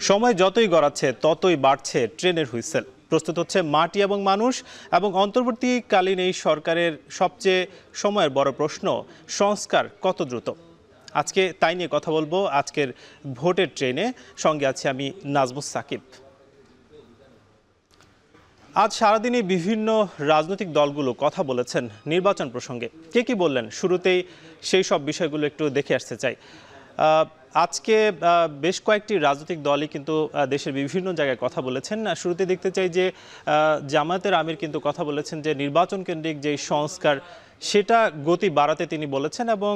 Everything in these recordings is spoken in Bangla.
সময় যতই গড়াচ্ছে ততই বাড়ছে ট্রেনের হুইসেল। প্রস্তুত হচ্ছে মাটি এবং মানুষ, এবং অন্তর্বর্তীকালীন এই সরকারের সবচেয়ে সময়ের বড় প্রশ্ন, সংস্কার কত দ্রুত। আজকে তাই নিয়ে কথা বলবো আজকের ভোটের ট্রেনে। সঙ্গে আছে আমি নাজমুস সাকিব। আজ সারাদিনই বিভিন্ন রাজনৈতিক দলগুলো কথা বলেছেন নির্বাচন প্রসঙ্গে। কে কি বললেন, শুরুতেই সেই সব বিষয়গুলো একটু দেখে আসতে চাই। আজকে বেশ কয়েকটি রাজনৈতিক দলই কিন্তু দেশের বিভিন্ন জায়গায় কথা বলেছেন। শুরুতে দেখতে চাই যে জামায়াতের আমির কিন্তু কথা বলেছেন যে নির্বাচন কেন্দ্রিক যে সংস্কার সেটা গতি বাড়াতে তিনি বলেছেন, এবং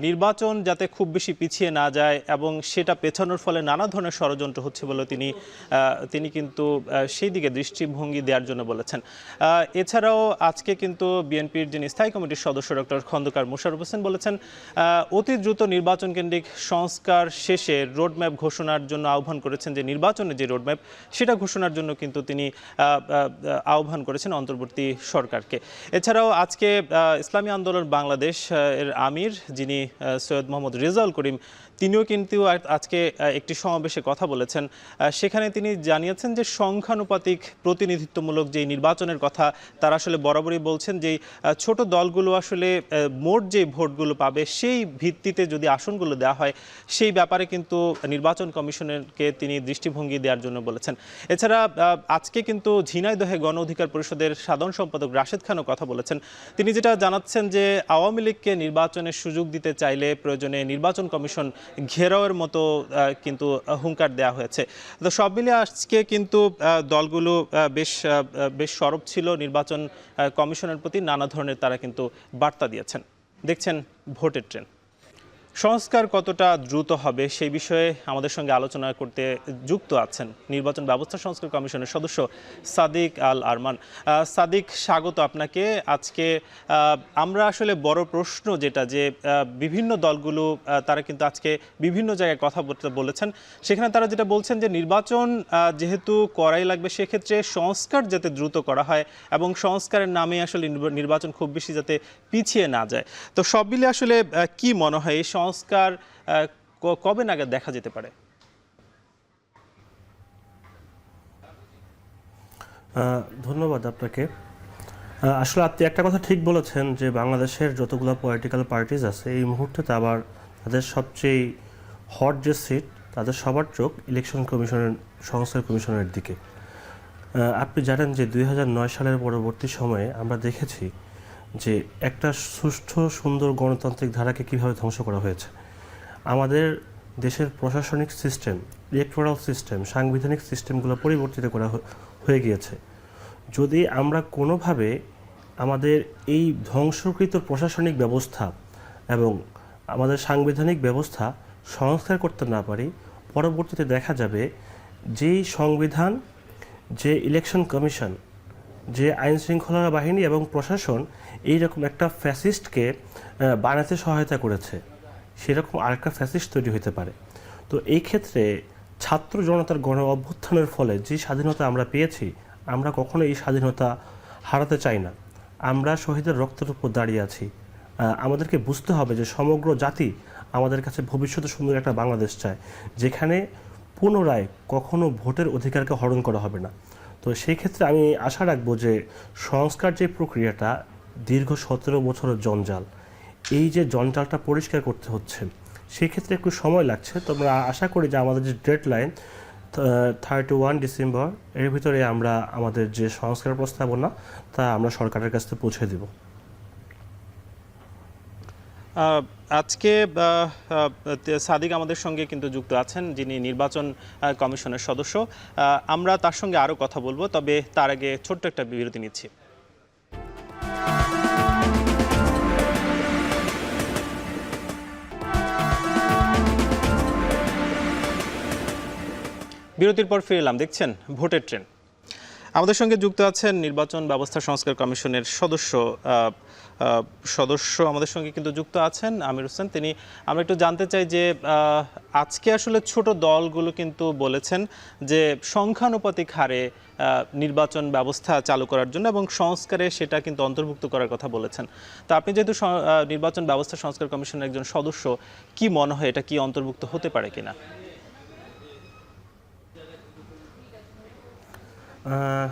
নির্বাচন যাতে খুব বেশি পিছিয়ে না যায় এবং সেটা পেছানোর ফলে নানা ধরনের ষড়যন্ত্র হচ্ছে বলে তিনি কিন্তু সেই দিকে দৃষ্টিভঙ্গি দেওয়ার জন্য বলেছেন। এছাড়াও আজকে কিন্তু বিএনপির যিনি স্থায়ী কমিটির সদস্য ডক্টর খন্দকার মোশাররফ হোসেন বলেছেন অতি দ্রুত নির্বাচন কেন্দ্রিক সংস্কার শেষে রোডম্যাপ ঘোষণার জন্য আহ্বান করেছেন, যে নির্বাচনের যে রোডম্যাপ সেটা ঘোষণার জন্য কিন্তু তিনি আহ্বান করেছেন অন্তর্বর্তী সরকারকে। এছাড়াও আজকে ইসলামী আন্দোলন বাংলাদেশ এর আমির যিনি সৈয়দ মোহাম্মদ রেজাউল করিম, তিনিও কিন্তু আজকে একটি সমাবেশে কথা বলেছেন। সেখানে তিনি জানিয়েছেন যে সংখ্যানুপাতিক প্রতিনিধিত্বমূলক যে নির্বাচনের কথা তারা আসলে বরাবরই বলছেন, যে ছোট দলগুলো আসলে মোট যে ভোটগুলো পাবে সেই ভিত্তিতে যদি আসনগুলো দেওয়া হয়, সেই ব্যাপারে কিন্তু নির্বাচন কমিশনকে তিনি দৃষ্টিভঙ্গি দেওয়ার জন্য বলেছেন। এছাড়া আজকে কিন্তু ঝিনাইদহে গণ অধিকার পরিষদের সাধারণ সম্পাদক রাশেদ খানও কথা বলেছেন। তিনি যেটা জানাচ্ছেন যে আওয়ামী লীগকে নির্বাচনের সুযোগ দিতে চাইলে প্রয়োজনে নির্বাচন কমিশন ঘেরাওয়ের মতো কিন্তু হুঙ্কার দেওয়া হয়েছে। তো সব মিলিয়ে আজকে কিন্তু দলগুলো বেশ সরব ছিল নির্বাচন কমিশনের প্রতি, নানা ধরনের তারা কিন্তু বার্তা দিয়েছেন। দেখছেন ভোটের ট্রেন। সংস্কার কতটা দ্রুত হবে সেই বিষয়ে আমাদের সঙ্গে আলোচনা করতে যুক্ত আছেন নির্বাচন ব্যবস্থা সংস্কার কমিশনের সদস্য সাদিক আল আরমান। সাদিক, স্বাগত আপনাকে। আজকে আমরা আসলে বড় প্রশ্ন যেটা, যে বিভিন্ন দলগুলো তারা কিন্তু আজকে বিভিন্ন জায়গায় কথা বলেছেন। সেখানে তারা যেটা বলছেন যে নির্বাচন যেহেতু করাই লাগবে, সেক্ষেত্রে সংস্কার যাতে দ্রুত করা হয় এবং সংস্কারের নামে আসলে নির্বাচন খুব বেশি যাতে পিছিয়ে না যায়। তো সব মিলে আসলে কি মনে হয়, এই সংস্কার কবে নাগাদ দেখা যেতে পারে? ধন্যবাদ আপনাকে। আসলে আপনি একটা কথা ঠিক বলেছেন যে বাংলাদেশের যতগুলো পলিটিক্যাল পার্টিজ আছে এই মুহূর্তে আবার তাদের সবচেয়ে হট যে সিট, তাদের সবার চোখ ইলেকশন কমিশনের সংস্কার কমিশনের দিকে। আপনি জানেন যে 2009 সালের পরবর্তী সময়ে আমরা দেখেছি যে একটা সুষ্ঠু সুন্দর গণতান্ত্রিক ধারাকে কীভাবে ধ্বংস করা হয়েছে। আমাদের দেশের প্রশাসনিক সিস্টেম, ইলেকটোরাল সিস্টেম, সাংবিধানিক সিস্টেমগুলো পরিবর্তিত করা হয়ে গিয়েছে। যদি আমরা কোনোভাবে আমাদের এই ধ্বংসকৃত প্রশাসনিক ব্যবস্থা এবং আমাদের সাংবিধানিক ব্যবস্থা সংস্কার করতে না পারি, পরবর্তীতে দেখা যাবে যেই সংবিধান, যে ইলেকশন কমিশন, যে আইন শৃঙ্খলা বাহিনী এবং প্রশাসন এইরকম একটা ফ্যাসিস্টকে বানাতে সহায়তা করেছে, সেরকম আরেকটা ফ্যাসিস্ট তৈরি হতে পারে। তো এই ক্ষেত্রে ছাত্র জনতার গণ অভ্যুত্থানের ফলে যে স্বাধীনতা আমরা পেয়েছি, আমরা কখনো এই স্বাধীনতা হারাতে চাই না। আমরা শহীদের রক্তের উপর দাঁড়িয়ে আছি। আমাদেরকে বুঝতে হবে যে সমগ্র জাতি আমাদের কাছে ভবিষ্যতে সুন্দর একটা বাংলাদেশ চায়, যেখানে পুনরায় কখনো ভোটের অধিকারকে হরণ করা হবে না। তো সেই ক্ষেত্রে আমি আশা রাখবো যে সংস্কার যে প্রক্রিয়াটা দীর্ঘ 17 বছরের জঞ্জাল, এই যে জঞ্জালটা পরিষ্কার করতে হচ্ছে, সেক্ষেত্রে একটু সময় লাগছে। তো আমরা আশা করি যে আমাদের যে ডেডলাইন 31 ডিসেম্বর, এর ভিতরে আমরা আমাদের যে সংস্কার প্রস্তাবনা তা আমরা সরকারের কাছে পৌঁছে দেব। আজকে সাদিক আমাদের সঙ্গে কিন্তু যুক্ত আছেন, যিনি নির্বাচন কমিশনের সদস্য। আমরা তার সঙ্গে আরও কথা বলবো, তবে তার আগে ছোট্ট একটা বিরতি নিচ্ছি। বিরতির পর ফিরে এলাম। দেখছেন ভোটের ট্রেন। আমাদের সঙ্গে যুক্ত আছেন নির্বাচন ব্যবস্থা সংস্কার কমিশনের সদস্য আমাদের সঙ্গে কিন্তু যুক্ত আছেন আমির হোসেন। আমরা একটু জানতে চাই যে আজকে আসলে ছোট দলগুলো কিন্তু বলেছেন যে সংখ্যানুপাতিক হারে নির্বাচন ব্যবস্থা চালু করার জন্য এবং সংস্কারে সেটা কিন্তু অন্তর্ভুক্ত করার কথা বলেছেন। তো আপনি যেহেতু নির্বাচন ব্যবস্থা সংস্কার কমিশনের একজন সদস্য, কি মনে হয় এটা কি অন্তর্ভুক্ত হতে পারে কিনা? আহ,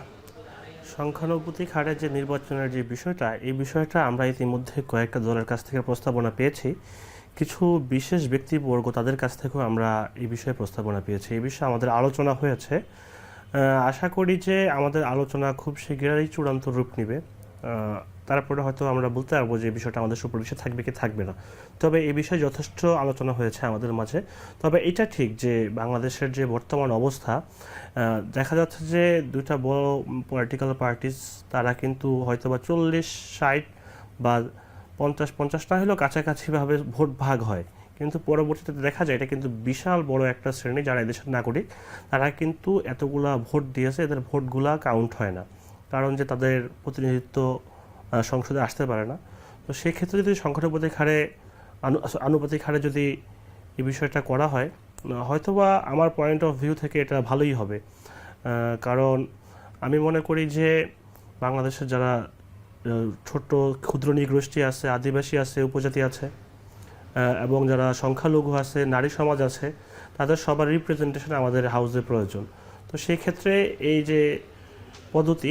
সংখ্যানুপাতিক হারে যে নির্বাচনের যে বিষয়টা, এই বিষয়টা আমরা ইতিমধ্যে কয়েকটা দলের কাছ থেকে প্রস্তাবনা পেয়েছি। কিছু বিশেষ ব্যক্তিবর্গ তাদের কাছ থেকেও আমরা এই বিষয়ে প্রস্তাবনা পেয়েছি। এই বিষয়ে আমাদের আলোচনা হয়েছে। আশা করি যে আমাদের আলোচনা খুব শীঘ্রই চূড়ান্ত রূপ নেবে। তারপরে হয়তো আমরা বলতে পারবো যে এই বিষয়টা আমাদের সুপারভিশে থাকবে কি থাকবে না। তবে এই বিষয়ে যথেষ্ট আলোচনা হয়েছে আমাদের মাঝে। তবে এটা ঠিক যে বাংলাদেশের যে বর্তমান অবস্থা, দেখা যাচ্ছে যে দুইটা বড় পলিটিক্যাল পার্টিস তারা কিন্তু হয়তোবা 40-60 বা 50-50 না হলেও কাছাকাছিভাবে ভোট ভাগ হয়, কিন্তু পরবর্তীতে দেখা যায় এটা কিন্তু বিশাল বড় একটা শ্রেণী যারা এদেশের নাগরিক, তারা কিন্তু এতগুলা ভোট দিয়েছে, এদের ভোটগুলা কাউন্ট হয় না, কারণ যে তাদের প্রতিনিধিত্ব সংসদে আসতে পারে না। তো সেই ক্ষেত্রে যদি সংখ্যানুপাতিক হারে আনুপাতিক হারে যদি এই বিষয়টা করা হয়, হয়তোবা আমার পয়েন্ট অফ ভিউ থেকে এটা ভালোই হবে। কারণ আমি মনে করি যে বাংলাদেশের যারা ছোট ক্ষুদ্র নৃগোষ্ঠী আছে, আদিবাসী আছে, উপজাতি আছে, এবং যারা সংখ্যালঘু আছে, নারী সমাজ আছে, তাদের সবার রিপ্রেজেন্টেশন আমাদের হাউসে প্রয়োজন। তো সেই ক্ষেত্রে এই যে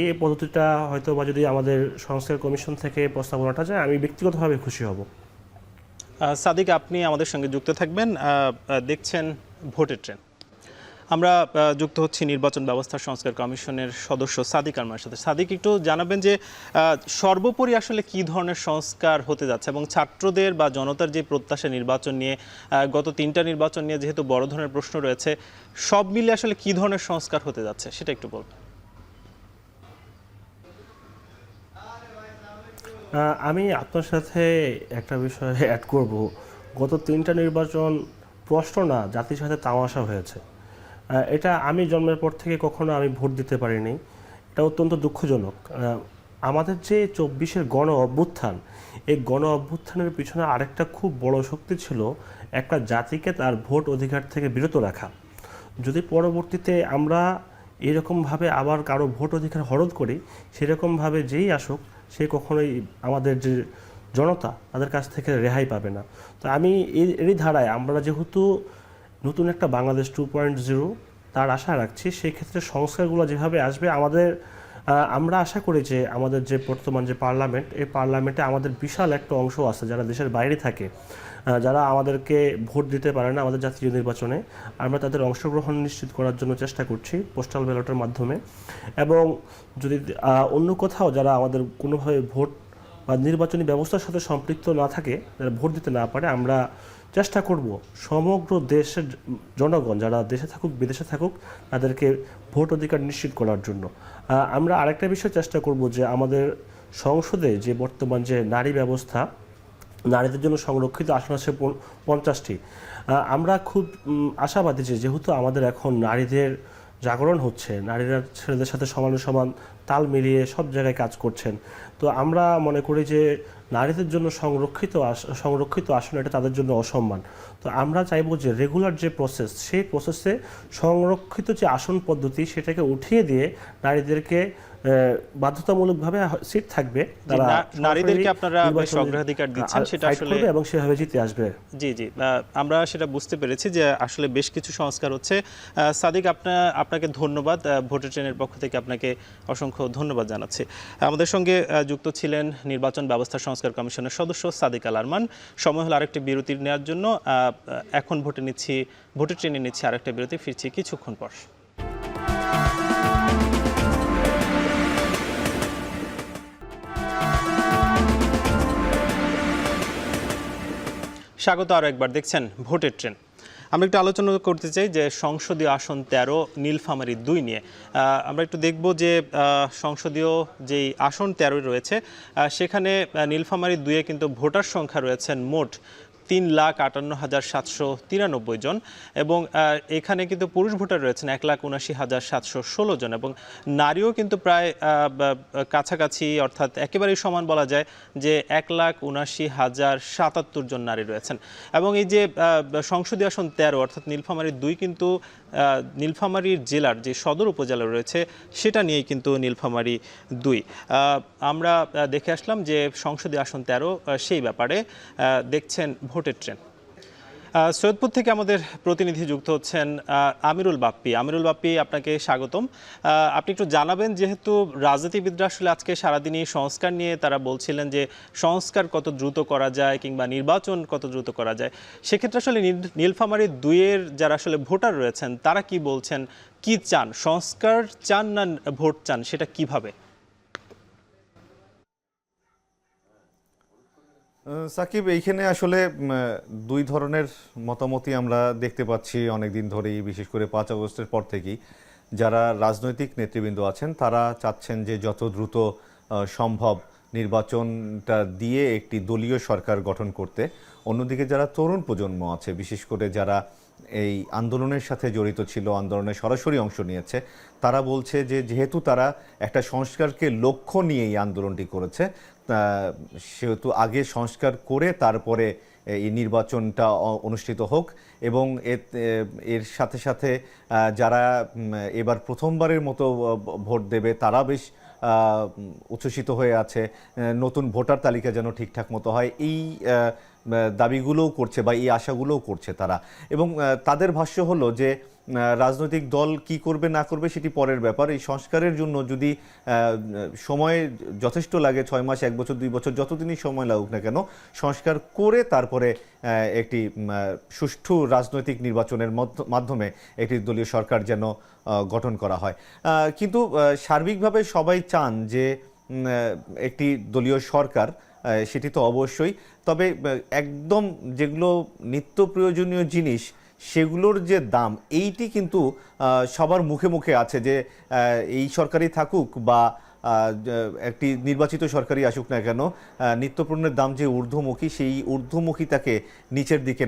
এই পদ্ধতিটা হয়তো বা যদি আমাদের সংস্কার কমিশন থেকে প্রস্তাবনাটা যায়, আমি ব্যক্তিগতভাবে খুশি হব। সাদিক, আপনি আমাদের সঙ্গে যুক্ত থাকবেন। দেখছেন ভোটের ট্রেন। আমরা যুক্ত হচ্ছি নির্বাচন ব্যবস্থা সংস্কার কমিশনের সদস্য সাদিক আরমানের সাথে। সাদিক, একটু জানাবেন যে সর্বোপরি আসলে কি ধরনের সংস্কার হতে যাচ্ছে এবং ছাত্রদের বা জনতার যে প্রত্যাশা নির্বাচন নিয়ে, গত 3টা নির্বাচন নিয়ে যেহেতু বড় ধরনের প্রশ্ন রয়েছে, সব মিলে আসলে কি ধরনের সংস্কার হতে যাচ্ছে সেটা একটু বলবেন। আমি আপনার সাথে একটা বিষয় অ্যাড করব। গত 3টা নির্বাচন প্রশ্ন না, জাতির সাথে তামাশা হয়েছে। এটা আমি জন্মের পর থেকে কখনো আমি ভোট দিতে পারিনি, এটা অত্যন্ত দুঃখজনক। আমাদের যে 24-এর গণ অভ্যুত্থান, এই গণ অভ্যুত্থানের পিছনে আরেকটা খুব বড় শক্তি ছিল একটা জাতিকে তার ভোট অধিকার থেকে বিরত রাখা। যদি পরবর্তীতে আমরা এরকমভাবে আবার কারো ভোট অধিকার হরণ করি, সেরকমভাবে যেই আসুক সে কখনোই আমাদের যে জনতা তাদের কাছ থেকে রেহাই পাবে না। তো আমি এরই ধারায় আমরা যেহেতু নতুন একটা বাংলাদেশ 2.0 তার আশা রাখছি, সেই ক্ষেত্রে সংস্কারগুলো যেভাবে আসবে আমরা আশা করি যে আমাদের যে বর্তমান যে পার্লামেন্ট, এই পার্লামেন্টে আমাদের বিশাল একটা অংশ আছে যারা দেশের বাইরে থাকে, যারা আমাদেরকে ভোট দিতে পারে না আমাদের জাতীয় নির্বাচনে। আমরা তাদের অংশগ্রহণ নিশ্চিত করার জন্য চেষ্টা করছি পোস্টাল ব্যালটের মাধ্যমে। এবং যদি অন্য কোথাও যারা আমাদের কোনোভাবে ভোট বা নির্বাচনী ব্যবস্থার সাথে সম্পৃক্ত না থাকে, যারা ভোট দিতে না পারে, আমরা চেষ্টা করব সমগ্র দেশের জনগণ যারা দেশে থাকুক বিদেশে থাকুক তাদেরকে ভোট অধিকার নিশ্চিত করার জন্য। আমরা আরেকটা বিষয় চেষ্টা করব যে আমাদের সংসদে যে বর্তমান যে নারী ব্যবস্থা, নারীদের জন্য সংরক্ষিত আসন আছে 50টি। আমরা খুব আশাবাদী যে যেহেতু আমাদের এখন নারীদের জাগরণ হচ্ছে, নারীরা ছেলেদের সাথে সমানে সমান তাল মিলিয়ে সব জায়গায় কাজ করছেন, তো আমরা মনে করি যে নারীদের জন্য সংরক্ষিত আসন এটা তাদের জন্য অসম্মান। তো আমরা চাইবো যে রেগুলার যে প্রসেস, সেই প্রসেসে সংরক্ষিত যে আসন পদ্ধতি সেটাকে উঠিয়ে দিয়ে নারীদেরকে বাধ্যতামূলকভাবে সিট থাকবে, তারা নারীদেরকে আপনারা বেশ অগ্রাধিকার দিচ্ছেন, সেটা আসলে এবং সেভাবে জিতে আসবে। জি জি, আমরা সেটা বুঝতে পেরেছি যে আসলে বেশ কিছু সংস্কার হচ্ছে। সাদিক, আপনাকে ধন্যবাদ। ভোটের ট্রেনের পক্ষ থেকে আপনাকে অসংখ্য ধন্যবাদ জানাচ্ছি। আমাদের সঙ্গে যুক্ত ছিলেন নির্বাচন ব্যবস্থা সংস্কার কমিশনের সদস্য সাদিক আল আরমান। সময় হলো আরেকটি বিরতি নেওয়ার জন্য। এখন ভোটের ট্রেনে নিচ্ছি আরেকটা বিরতি, ফিরছি কিছুক্ষণ পর। স্বাগত আরও একবার, দেখছেন ভোটের ট্রেন। আমরা একটু আলোচনা করতে চাই যে সংসদীয় আসন 13 নীলফামারী 2 নিয়ে। আমরা একটু দেখব যে সংসদীয় যেই আসন 13 রয়েছে, সেখানে নীলফামারী 2-এ কিন্তু ভোটার সংখ্যা রয়েছেন মোট 3,58,793 জন, এবং এখানে কিন্তু পুরুষ ভোটার রয়েছেন 1,79,716 জন, এবং নারীও কিন্তু প্রায় কাছাকাছি, অর্থাৎ একেবারেই সমান বলা যায় যে 1,79,077 জন নারী রয়েছেন। এবং এই যে সংসদীয় আসন 13 অর্থাৎ নীলফামারী 2 কিন্তু নীলফামারীর জেলার যে সদর উপজেলা রয়েছে সেটা নিয়েই কিন্তু নীলফামারী 2। আমরা দেখে আসলাম যে সংসদীয় আসন 13 সেই ব্যাপারে দেখছেন ভোটের ট্রেন। সৈয়দপুর থেকে আমাদের প্রতিনিধি যুক্ত হচ্ছেন আমিরুল বাপ্পি। আমিরুল বাপ্পি, আপনাকে স্বাগতম। আপনি একটু জানাবেন, যেহেতু রাজনীতিবিদরা আসলে আজকে সারাদিনই সংস্কার নিয়ে তারা বলছিলেন যে সংস্কার কত দ্রুত করা যায় কিংবা নির্বাচন কত দ্রুত করা যায়, সেক্ষেত্রে আসলে নীলফামারী 2-এর যারা আসলে ভোটার রয়েছেন তারা কি বলছেন, কি চান, সংস্কার চান না ভোট চান, সেটা কিভাবে? সাকিব, এইখানে আসলে দুই ধরনের মতামতই আমরা দেখতে পাচ্ছি অনেকদিন ধরেই, বিশেষ করে 5 আগস্টের পর থেকেই। যারা রাজনৈতিক নেতৃবৃন্দ আছেন তারা চাচ্ছেন যে যত দ্রুত সম্ভব নির্বাচনটা দিয়ে একটি দলীয় সরকার গঠন করতে। অন্যদিকে যারা তরুণ প্রজন্ম আছে, বিশেষ করে যারা এই আন্দোলনের সাথে জড়িত ছিল, আন্দোলনে সরাসরি অংশ নিয়েছে, তারা বলছে যে যেহেতু তারা একটা সংস্কারকে লক্ষ্য নিয়ে এই আন্দোলনটি করেছে, সেহেতু আগে সংস্কার করে তারপরে এই নির্বাচনটা অনুষ্ঠিত হোক। এবং এর সাথে সাথে যারা এবার প্রথমবারের মতো ভোট দেবে তারা বেশ উচ্ছ্বসিত হয়ে আছে, নতুন ভোটার তালিকা যেন ঠিকঠাক মতো হয়, এই দাবিগুলোও করছে বা এই আশাগুলোও করছে তারা। এবং তাদের ভাষ্য হলো যে রাজনৈতিক দল কি করবে না করবে সেটি পরের ব্যাপার। এই সংস্কারের জন্য যদি সময় যথেষ্ট লাগে, 6 মাস, 1 বছর, 2 বছর, যতদিনই সময় লাগুক না কেন, সংস্কার করে তারপরে একটি সুষ্ঠু রাজনৈতিক নির্বাচনের মাধ্যমে একটি দলীয় সরকার যেন গঠন করা হয়। কিন্তু সার্বিকভাবে সবাই চান যে একটি দলীয় সরকার, সেটি তো অবশ্যই। তবে একদম যেগুলো নিত্য প্রয়োজনীয় জিনিস, সেগুলোর যে দাম, এইটি কিন্তু সবার মুখে মুখে আছে যে এই সরকারই থাকুক বা একটি নির্বাচিত সরকারই আসুক না কেন, নিত্যপণ্যের দাম যে ঊর্ধ্বমুখী, সেই ঊর্ধ্বমুখীতাকে নিচের দিকে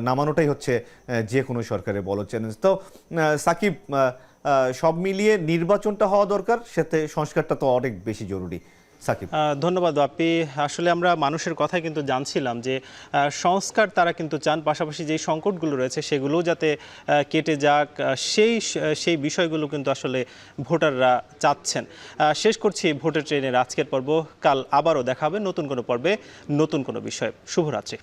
নামানোটাই হচ্ছে যে কোনো সরকারের বড় চ্যালেঞ্জ। তো সাকিব, সব মিলিয়ে নির্বাচনটা হওয়া দরকার, সাথে সংস্কারটা তো অনেক বেশি জরুরি। সাকিব, ধন্যবাদ বাপ্পি। আসলে আমরা মানুষের কথাই কিন্তু জানছিলাম যে সংস্কার তারা কিন্তু চান, পাশাপাশি যেই সংকটগুলো রয়েছে সেগুলোও যাতে কেটে যাক, সেই বিষয়গুলো কিন্তু আসলে ভোটাররা চাচ্ছেন। শেষ করছি ভোটের ট্রেনের আজকের পর্ব। কাল আবারও দেখা হবে নতুন কোনো পর্বে, নতুন কোনো বিষয়ে। শুভরাত্রি।